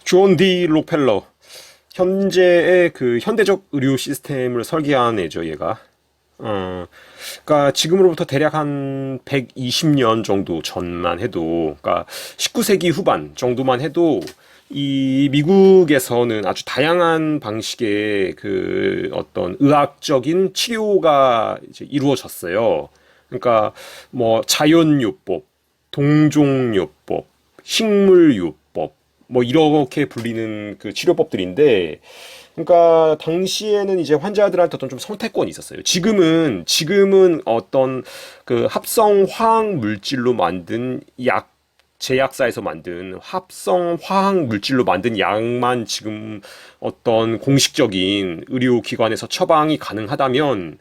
존 디 록펠러. 현재의 그 현대적 의료 시스템을 설계한 애죠, 얘가. 그러니까 지금으로부터 대략 한 120년 정도 전만 해도, 그러니까 19세기 후반 정도만 해도 이 미국에서는 아주 다양한 방식의 그 어떤 의학적인 치료가 이제 이루어졌어요. 그러니까 뭐 자연요법, 동종요법, 식물요법, 뭐 이렇게 불리는 그 치료법들인데, 그러니까 당시에는 이제 환자들한테 어떤 좀 선택권이 있었어요. 지금은 어떤 그 합성 화학 물질로 만든 약, 제약사에서 만든 합성 화학 물질로 만든 약만 지금 어떤 공식적인 의료기관에서 처방이 가능하다면,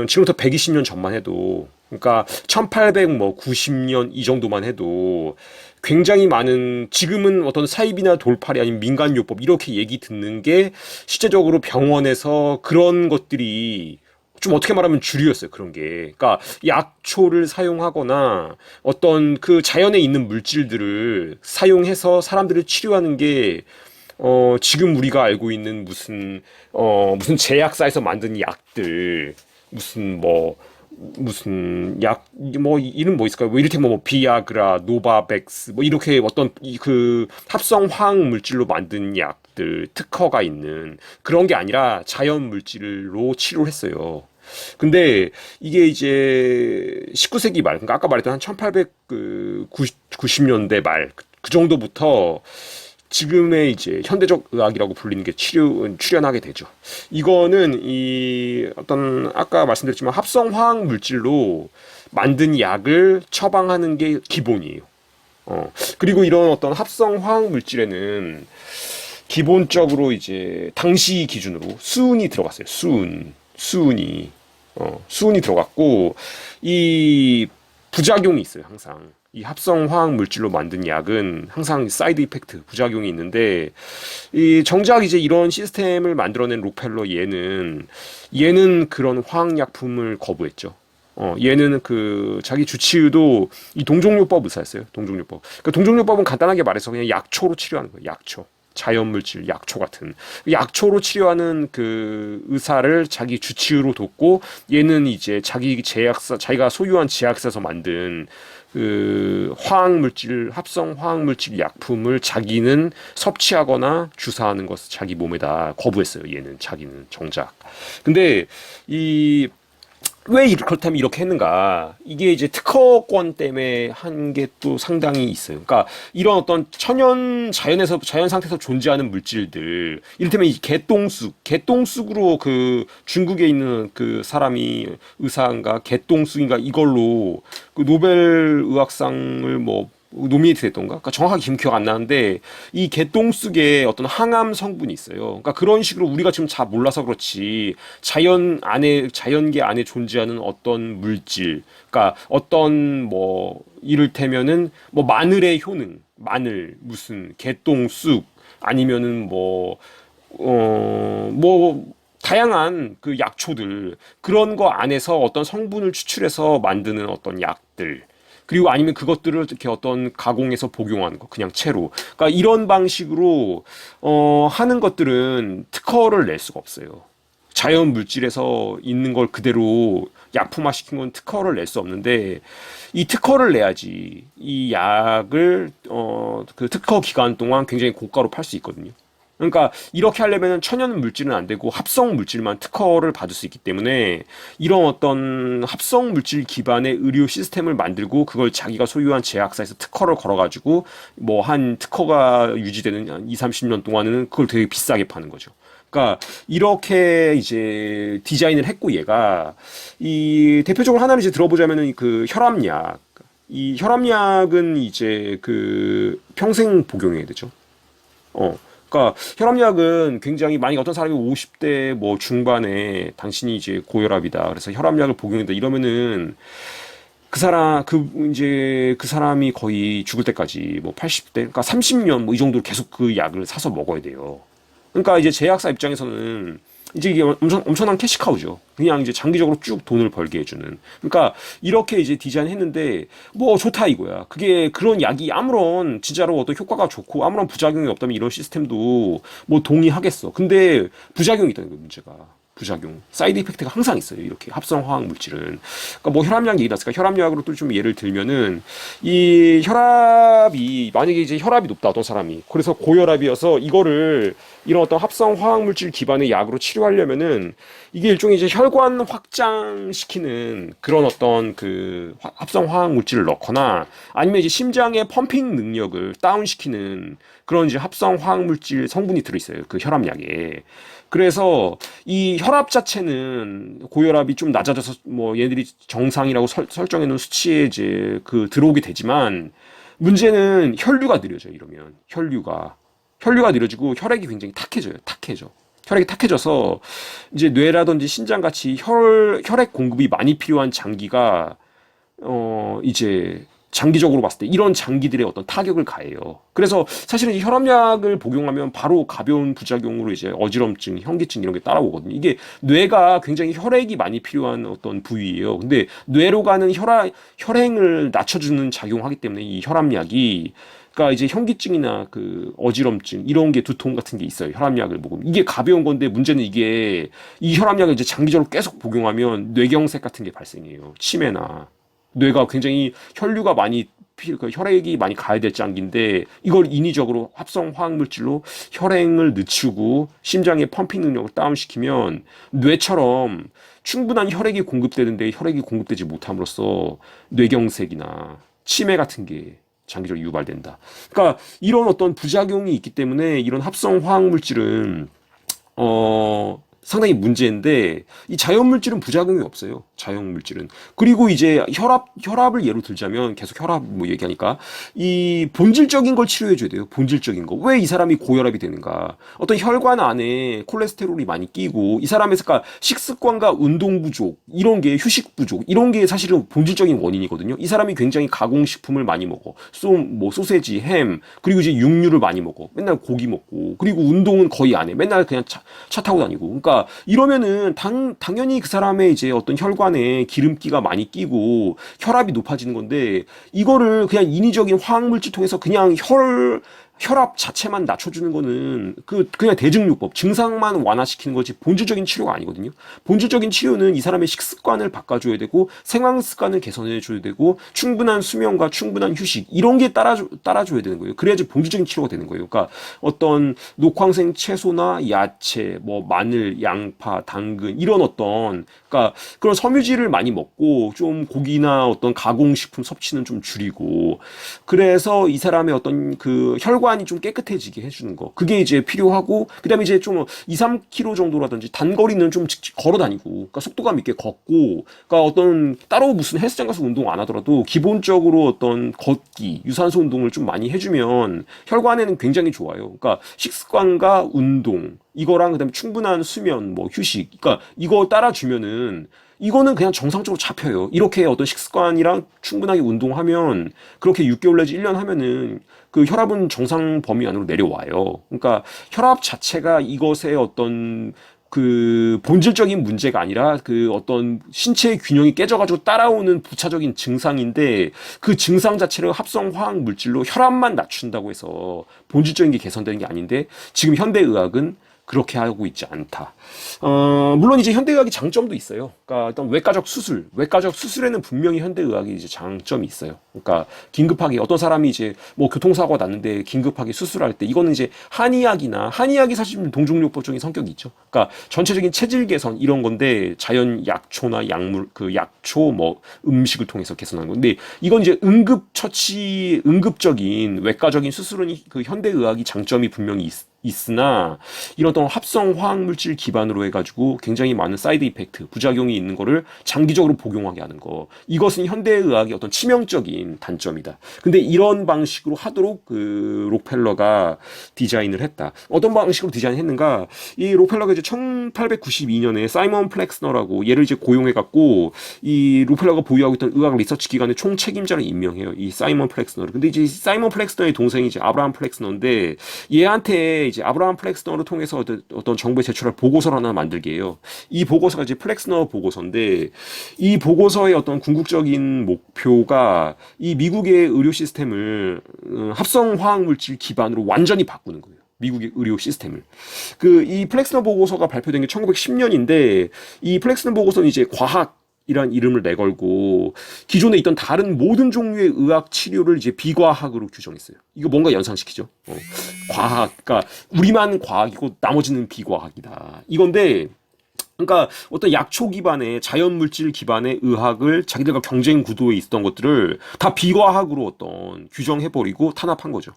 지금부터 120년 전만 해도, 그러니까 1890년 이 정도만 해도 굉장히 많은, 지금은 어떤 사입이나 돌팔이 아닌 민간요법 이렇게 얘기 듣는 게 실제적으로 병원에서 그런 것들이 좀 어떻게 말하면 주류였어요. 그런 게. 그러니까 약초를 사용하거나 어떤 그 자연에 있는 물질들을 사용해서 사람들을 치료하는 게 지금 우리가 알고 있는 무슨 제약사에서 만든 약들, 무슨 뭐, 무슨 약, 뭐, 이름 뭐 있을까요? 뭐, 이를테면 뭐, 비아그라, 노바백스, 뭐, 이렇게 어떤 그 합성 화학 물질로 만든 약들, 특허가 있는 그런 게 아니라 자연 물질로 치료를 했어요. 근데 이게 이제 19세기 말, 그러니까 아까 말했던 한 1890년대 말, 그 정도부터 지금의 이제 현대적 의학이라고 불리는 게 출현하게 되죠. 이거는 이 어떤 아까 말씀드렸지만 합성 화학 물질로 만든 약을 처방하는 게 기본이에요. 그리고 이런 어떤 합성 화학 물질에는 기본적으로 이제 당시 기준으로 수은이 들어갔어요. 수은이 들어갔고 이 부작용이 있어요. 항상 이 합성 화학 물질로 만든 약은 항상 사이드 이펙트 부작용이 있는데 이 정작 이제 이런 시스템을 만들어낸 록펠러 얘는 그런 화학약품을 거부했죠. 얘는 그 자기 주치의도 이 동종요법 의사였어요. 동종요법. 그러니까 동종요법은 간단하게 말해서 그냥 약초로 치료하는 거예요. 약초. 자연물질, 약초 같은. 약초로 치료하는 그 의사를 자기 주치의로 뒀고, 얘는 이제 자기가 소유한 제약사에서 만든 그 화학물질, 합성 화학물질 약품을 자기는 섭취하거나 주사하는 것을 자기 몸에다 거부했어요. 자기는 정작. 근데 이 왜 그렇다면 이렇게 했는가? 이게 이제 특허권 때문에 한 게 또 상당히 있어요. 그러니까 이런 어떤 자연 상태에서 존재하는 물질들, 이를테면 이 개똥쑥으로 그 중국에 있는 그 사람이 의사인가 개똥쑥인가 이걸로 그 노벨 의학상을 뭐 노미네이트 됐던가? 그러니까 정확하게 지금 기억 안 나는데 이 개똥쑥에 어떤 항암 성분이 있어요. 그러니까 그런 식으로 우리가 지금 잘 몰라서 그렇지 자연계 안에 존재하는 어떤 물질, 그러니까 어떤 뭐 이를테면은 뭐 마늘의 효능, 마늘 무슨 개똥쑥 아니면은 뭐 다양한 그 약초들 그런 거 안에서 어떤 성분을 추출해서 만드는 어떤 약들 그리고 아니면 그것들을 이렇게 어떤 가공해서 복용하는 거, 그냥 채로. 그러니까 이런 방식으로, 하는 것들은 특허를 낼 수가 없어요. 자연 물질에서 있는 걸 그대로 약품화 시킨 건 특허를 낼 수 없는데, 이 특허를 내야지, 이 약을, 그 특허 기간 동안 굉장히 고가로 팔 수 있거든요. 그러니까 이렇게 하려면 천연 물질은 안 되고 합성 물질만 특허를 받을 수 있기 때문에 이런 어떤 합성 물질 기반의 의료 시스템을 만들고 그걸 자기가 소유한 제약사에서 특허를 걸어가지고 뭐 한 특허가 유지되는 한 2, 30년 동안은 그걸 되게 비싸게 파는 거죠. 그러니까 이렇게 이제 디자인을 했고 얘가 이 대표적으로 하나를 이제 들어보자면은 그 혈압약. 이 혈압약은 이제 그 평생 복용해야 되죠. 그러니까 혈압약은 굉장히 만약 어떤 사람이 50대 뭐 중반에 당신이 이제 고혈압이다. 그래서 혈압약을 복용한다 이러면은 그 사람이 거의 죽을 때까지 뭐 80대 그러니까 30년 뭐 이 정도 계속 그 약을 사서 먹어야 돼요. 그러니까 이제 제약사 입장에서는 이제 이게 엄청난 캐시카우죠. 그냥 이제 장기적으로 쭉 돈을 벌게 해주는. 그러니까 이렇게 이제 디자인했는데 뭐 좋다 이거야. 그게 그런 약이 아무런 진짜로 어떤 효과가 좋고 아무런 부작용이 없다면 이런 시스템도 뭐 동의하겠어. 근데 부작용이 있다는 거예요, 문제가. 부작용, 사이드 이펙트가 항상 있어요. 이렇게 합성 화학 물질은. 그러니까 뭐 혈압약 얘기 나왔으니까 혈압약으로 또 좀 예를 들면은 이 혈압이 만약에 이제 혈압이 높다 어떤 사람이 그래서 고혈압이어서 이거를 이런 어떤 합성 화학 물질 기반의 약으로 치료하려면은 이게 일종의 이제 혈관 확장시키는 그런 어떤 그 합성 화학 물질을 넣거나 아니면 이제 심장의 펌핑 능력을 다운시키는 그런 이제 합성 화학 물질 성분이 들어있어요. 그 혈압약에. 그래서 이 혈압 자체는 고혈압이 좀 낮아져서 뭐 얘들이 정상이라고 설정해 놓은 수치에 이제 그 들어오게 되지만 문제는 혈류가 느려져요. 이러면 혈류가 느려지고 혈액이 굉장히 탁해져. 혈액이 탁해져서 이제 뇌라든지 신장 같이 혈액 공급이 많이 필요한 장기가 이제 장기적으로 봤을 때 이런 장기들의 어떤 타격을 가해요. 그래서 사실은 이 혈압약을 복용하면 바로 가벼운 부작용으로 이제 어지럼증, 현기증 이런 게 따라오거든요. 이게 뇌가 굉장히 혈액이 많이 필요한 어떤 부위예요. 근데 뇌로 가는 혈행을 낮춰주는 작용하기 때문에 이 혈압약이 그러니까 이제 현기증이나 그 어지럼증 이런 게 두통 같은 게 있어요. 혈압약을 먹으면 이게 가벼운 건데 문제는 이게 이 혈압약을 이제 장기적으로 계속 복용하면 뇌경색 같은 게 발생해요. 치매나 뇌가 굉장히 혈류가 많이 그 혈액이 많이 가야 될 장기인데 이걸 인위적으로 합성 화학 물질로 혈행을 늦추고 심장의 펌핑 능력을 다운시키면 뇌처럼 충분한 혈액이 공급되는데 혈액이 공급되지 못함으로써 뇌경색이나 치매 같은 게 장기적으로 유발된다. 그러니까 이런 어떤 부작용이 있기 때문에 이런 합성 화학 물질은 상당히 문제인데 이 자연물질은 부작용이 없어요. 자연물질은. 그리고 이제 혈압을 예로 들자면 계속 혈압 뭐 얘기하니까 이 본질적인 걸 치료해 줘야 돼요. 본질적인 거. 왜 이 사람이 고혈압이 되는가? 어떤 혈관 안에 콜레스테롤이 많이 끼고 이 사람의 그러니까 식습관과 운동 부족, 이런 게 휴식 부족, 이런 게 사실은 본질적인 원인이거든요. 이 사람이 굉장히 가공식품을 많이 먹어. 뭐 소세지, 햄, 그리고 이제 육류를 많이 먹어. 맨날 고기 먹고. 그리고 운동은 거의 안 해. 맨날 그냥 차 타고 다니고. 그러니까 이러면은 당연히 그 사람의 이제 어떤 혈관에 기름기가 많이 끼고 혈압이 높아지는 건데 이거를 그냥 인위적인 화학물질 통해서 그냥 혈압 자체만 낮춰주는 거는 그냥 대증요법 증상만 완화시키는 거지 본질적인 치료가 아니거든요. 본질적인 치료는 이 사람의 식습관을 바꿔줘야 되고 생활 습관을 개선해줘야 되고 충분한 수면과 충분한 휴식 이런 게 따라줘야 되는 거예요. 그래야지 본질적인 치료가 되는 거예요. 그러니까 어떤 녹황색 채소나 야채, 뭐 마늘, 양파, 당근 이런 어떤 그러니까 그런 섬유질을 많이 먹고 좀 고기나 어떤 가공식품 섭취는 좀 줄이고 그래서 이 사람의 어떤 그 혈관이 좀 깨끗해지게 해주는 거. 그게 이제 필요하고, 그 다음에 이제 좀 2, 3km 정도라든지 단거리는 좀 걸어 다니고, 그러니까 속도감 있게 걷고, 그러니까 어떤 따로 무슨 헬스장 가서 운동 안 하더라도 기본적으로 어떤 걷기, 유산소 운동을 좀 많이 해주면 혈관에는 굉장히 좋아요. 그러니까 식습관과 운동, 이거랑 그다음에 충분한 수면, 뭐 휴식, 그러니까 이거 따라주면은 이거는 그냥 정상적으로 잡혀요. 이렇게 어떤 식습관이랑 충분하게 운동하면 그렇게 6개월 내지 1년 하면은 그 혈압은 정상 범위 안으로 내려와요. 그러니까 혈압 자체가 이것의 어떤 그 본질적인 문제가 아니라 그 어떤 신체의 균형이 깨져가지고 따라오는 부차적인 증상인데 그 증상 자체를 합성 화학 물질로 혈압만 낮춘다고 해서 본질적인 게 개선되는 게 아닌데 지금 현대의학은 그렇게 하고 있지 않다. 물론 이제 현대의학이 장점도 있어요. 그러니까 일단 외과적 수술에는 분명히 현대의학이 이제 장점이 있어요. 그러니까 긴급하게 어떤 사람이 이제 뭐 교통사고가 났는데 긴급하게 수술할 때 이거는 이제 한의학이 사실 동종요법적인 성격이 있죠. 그러니까 전체적인 체질 개선 이런 건데 자연 약초나 약물 그 약초 뭐 음식을 통해서 개선하는 건데 이건 이제 응급적인 외과적인 수술은 그 현대의학이 장점이 분명히 있으나 이런 어떤 합성 화학 물질 기반으로 해가지고 굉장히 많은 사이드 이펙트, 부작용이 있는 거를 장기적으로 복용하게 하는 거. 이것은 현대의학의 어떤 치명적인 단점이다. 근데 이런 방식으로 하도록 그 록펠러가 디자인을 했다. 어떤 방식으로 디자인했는가? 이 록펠러가 이제 1892년에 사이먼 플렉스너라고 얘를 이제 고용해갖고 이 록펠러가 보유하고 있던 의학 리서치 기관의 총 책임자를 임명해요. 이 사이먼 플렉스너를. 근데 이제 사이먼 플렉스너의 동생이 이제 아브라함 플렉스너인데 얘한테 이제 아브라함 플렉스너를 통해서 어떤 정부에 제출할 보고서를 하나 만들게 해요. 이 보고서가 이제 플렉스너 보고서인데 이 보고서의 어떤 궁극적인 목표가 이 미국의 의료 시스템을 합성 화학 물질 기반으로 완전히 바꾸는 거예요. 미국의 의료 시스템을. 이 플렉스너 보고서가 발표된 게 1910년인데 이 플렉스너 보고서는 이제 과학 이란 이름을 내걸고 기존에 있던 다른 모든 종류의 의학 치료를 이제 비과학으로 규정했어요. 이거 뭔가 연상시키죠. 과학, 그러니까 우리만 과학이고 나머지는 비과학이다. 이건데 그러니까 어떤 약초 기반의 자연 물질 기반의 의학을 자기들과 경쟁 구도에 있었던 것들을 다 비과학으로 어떤 규정해버리고 탄압한 거죠.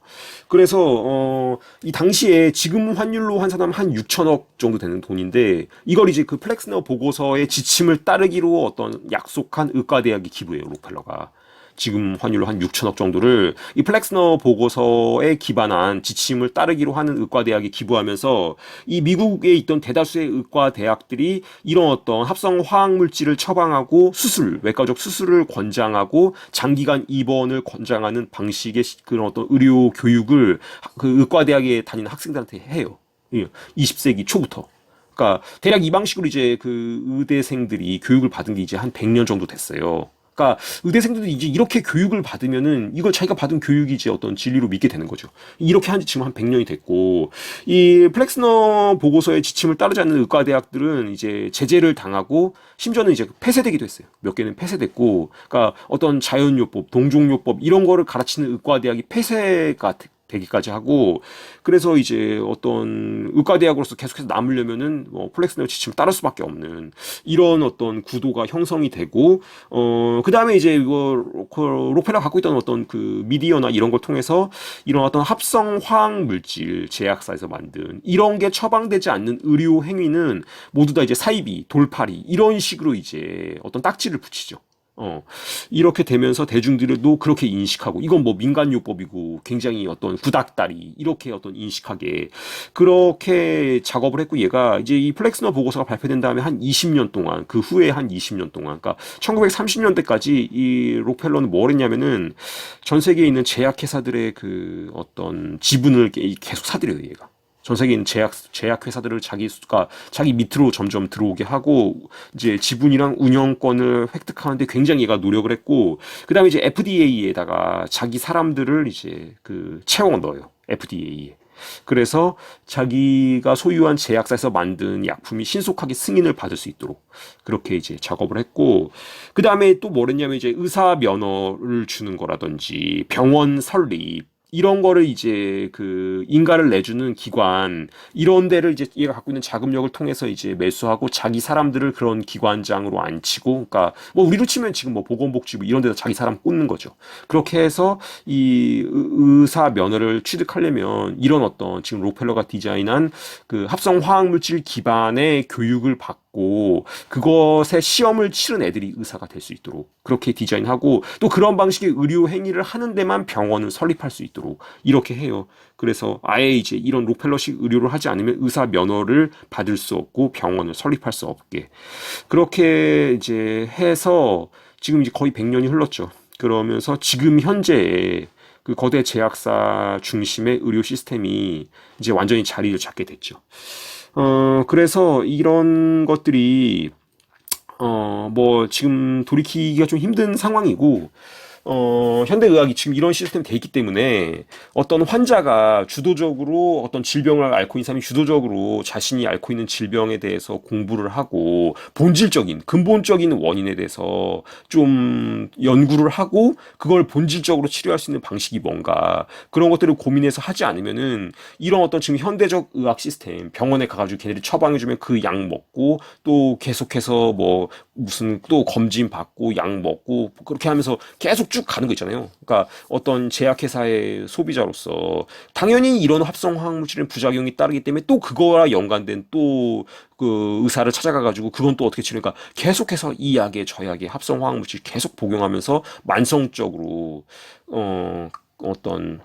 그래서 이 당시에 지금 환율로 환산하면 한 6천억 정도 되는 돈인데 이걸 이제 그 플렉스너 보고서의 지침을 따르기로 어떤 약속한 의과대학이 기부해요, 록펠러가. 지금 환율로 한 6천억 정도를 이 플렉스너 보고서에 기반한 지침을 따르기로 하는 의과대학에 기부하면서 이 미국에 있던 대다수의 의과대학들이 이런 어떤 합성 화학물질을 처방하고 외과적 수술을 권장하고 장기간 입원을 권장하는 방식의 그런 어떤 의료 교육을 그 의과대학에 다니는 학생들한테 해요. 20세기 초부터. 그러니까 대략 이 방식으로 이제 그 의대생들이 교육을 받은 게 이제 한 100년 정도 됐어요. 그러니까 의대생들도 이제 이렇게 교육을 받으면은 이걸 자기가 받은 교육이 이제 어떤 진리로 믿게 되는 거죠. 이렇게 한 지 지금 한 100년이 됐고 이 플렉스너 보고서의 지침을 따르지 않는 의과대학들은 이제 제재를 당하고 심지어는 이제 폐쇄되기도 했어요. 몇 개는 폐쇄됐고 그러니까 어떤 자연요법, 동종요법 이런 거를 가르치는 의과대학이 폐쇄가 되기까지 하고 그래서 이제 어떤 의과대학으로서 계속해서 남으려면은 플렉스너 지침을 따를 수밖에 없는 이런 어떤 구도가 형성이 되고 그 다음에 이제 이거 록펠러가 갖고 있던 어떤 그 미디어나 이런 걸 통해서 이런 어떤 합성 화학 물질 제약사에서 만든 이런 게 처방되지 않는 의료 행위는 모두 다 이제 사이비, 돌팔이 이런 식으로 이제 어떤 딱지를 붙이죠. 이렇게 되면서 대중들도 그렇게 인식하고, 이건 뭐 민간요법이고, 굉장히 어떤 구닥다리, 이렇게 어떤 인식하게, 그렇게 작업을 했고, 얘가 이제 이 플렉스너 보고서가 발표된 다음에 한 20년 동안, 그 후에 한 20년 동안, 그러니까 1930년대까지 이 록펠러는 뭘 했냐면은, 전 세계에 있는 제약회사들의 그 어떤 지분을 계속 사들여요, 얘가. 전 세계에 있는 제약 회사들을 자기 밑으로 점점 들어오게 하고 이제 지분이랑 운영권을 획득하는데 굉장히 얘가 노력을 했고 그다음에 이제 FDA에다가 자기 사람들을 이제 그 채워 넣어요. FDA에. 그래서 자기가 소유한 제약사에서 만든 약품이 신속하게 승인을 받을 수 있도록 그렇게 이제 작업을 했고 그 다음에 또 뭘 했냐면 이제 의사 면허를 주는 거라든지 병원 설립 이런 거를 이제 그 인가를 내주는 기관 이런 데를 이제 얘가 갖고 있는 자금력을 통해서 이제 매수하고 자기 사람들을 그런 기관장으로 앉히고 그러니까 뭐 우리로 치면 지금 뭐 보건복지부 이런 데다 자기 사람 꽂는 거죠. 그렇게 해서 이 의사 면허를 취득하려면 이런 어떤 지금 록펠러가 디자인한 그 합성 화학물질 기반의 교육을 받고 그것에 시험을 치른 애들이 의사가 될 수 있도록 그렇게 디자인하고 또 그런 방식의 의료 행위를 하는 데만 병원을 설립할 수 있도록 이렇게 해요. 그래서 아예 이제 이런 록펠러식 의료를 하지 않으면 의사 면허를 받을 수 없고 병원을 설립할 수 없게 그렇게 이제 해서 지금 이제 거의 100년이 흘렀죠. 그러면서 지금 현재의 그 거대 제약사 중심의 의료 시스템이 이제 완전히 자리를 잡게 됐죠. 그래서 이런 것들이 뭐 지금 돌이키기가 좀 힘든 상황이고 현대의학이 지금 이런 시스템이 돼 있기 때문에 어떤 환자가 주도적으로 어떤 질병을 앓고 있는 사람이 주도적으로 자신이 앓고 있는 질병에 대해서 공부를 하고 본질적인 근본적인 원인에 대해서 좀 연구를 하고 그걸 본질적으로 치료할 수 있는 방식이 뭔가 그런 것들을 고민해서 하지 않으면은 이런 어떤 지금 현대적 의학 시스템 병원에 가가지고 걔네들이 처방해주면 그 약 먹고 또 계속해서 뭐 무슨 또 검진 받고 약 먹고 그렇게 하면서 계속 쭉 가는 거 있잖아요. 그러니까 어떤 제약회사의 소비자로서 당연히 이런 합성화학물질은 부작용이 따르기 때문에 또 그거와 연관된 또 그 의사를 찾아가가지고 그건 또 어떻게 치료니까 계속해서 이 약에 저 약에 합성화학물질 계속 복용하면서 만성적으로 어떤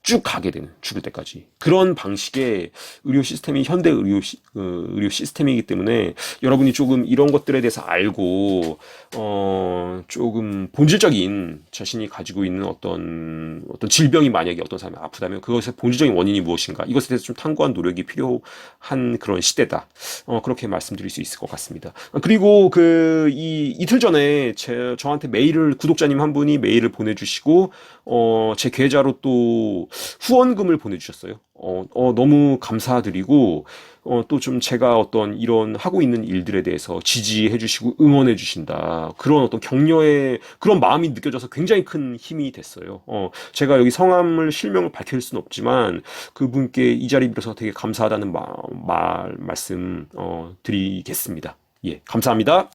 쭉 가게 되는, 죽을 때까지. 그런 방식의 의료 시스템이 현대 의료 시스템이기 때문에 여러분이 조금 이런 것들에 대해서 알고, 조금 본질적인 자신이 가지고 있는 어떤 질병이 만약에 어떤 사람이 아프다면 그것의 본질적인 원인이 무엇인가, 이것에 대해서 좀 탐구한 노력이 필요한 그런 시대다. 그렇게 말씀드릴 수 있을 것 같습니다. 그리고 이틀 전에 저한테 구독자님 한 분이 메일을 보내주시고, 제 계좌로 또 후원금을 보내주셨어요. 너무 감사드리고, 또 좀 제가 어떤 이런 하고 있는 일들에 대해서 지지해 주시고 응원해 주신다, 그런 어떤 격려의 그런 마음이 느껴져서 굉장히 큰 힘이 됐어요. 제가 여기 성함을 실명을 밝힐 수는 없지만 그분께 이 자리 빌어서 되게 감사하다는 말씀 드리겠습니다. 예, 감사합니다.